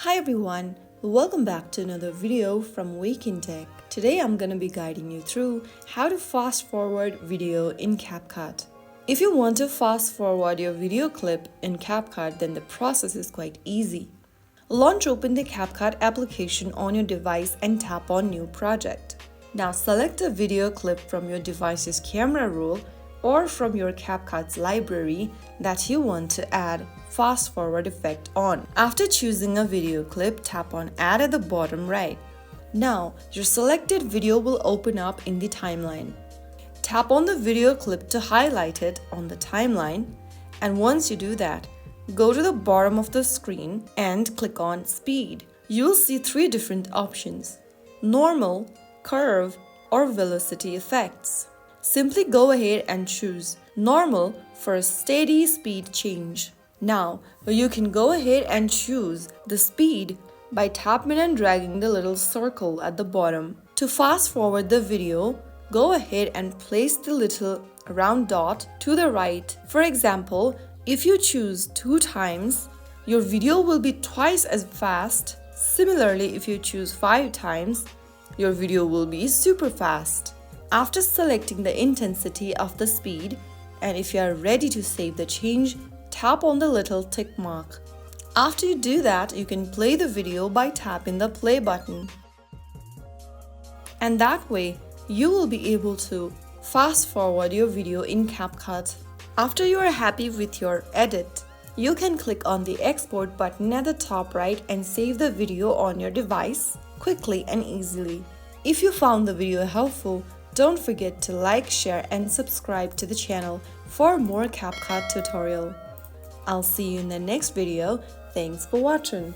Hi everyone, welcome back to another video from Wake&Tech. Today I'm gonna be guiding you through how to fast forward video in CapCut. If you want to fast forward your video clip in CapCut, then the process is quite easy. Launch open the CapCut application on your device and tap on New Project. Now select a video clip from your device's camera roll or from your CapCut's library that you want to add fast forward effect on. After choosing a video clip, tap on Add at the bottom right. Now, your selected video will open up in the timeline. Tap on the video clip to highlight it on the timeline, and once you do that, go to the bottom of the screen and click on Speed. You'll see three different options: normal, curve, or velocity effects. Simply go ahead and choose normal for a steady speed change. Now, you can go ahead and choose the speed by tapping and dragging the little circle at the bottom. To fast forward the video, go ahead and place the little round dot to the right. For example, if you choose 2 times, your video will be twice as fast. Similarly, if you choose 5 times, your video will be super fast. After selecting the intensity of the speed, and if you are ready to save the change, tap on the little tick mark. After you do that, you can play the video by tapping the play button. And that way, you will be able to fast forward your video in CapCut. After you are happy with your edit, you can click on the export button at the top right and save the video on your device quickly and easily. If you found the video helpful, don't forget to like, share, and subscribe to the channel for more CapCut tutorial. I'll see you in the next video. Thanks for watching.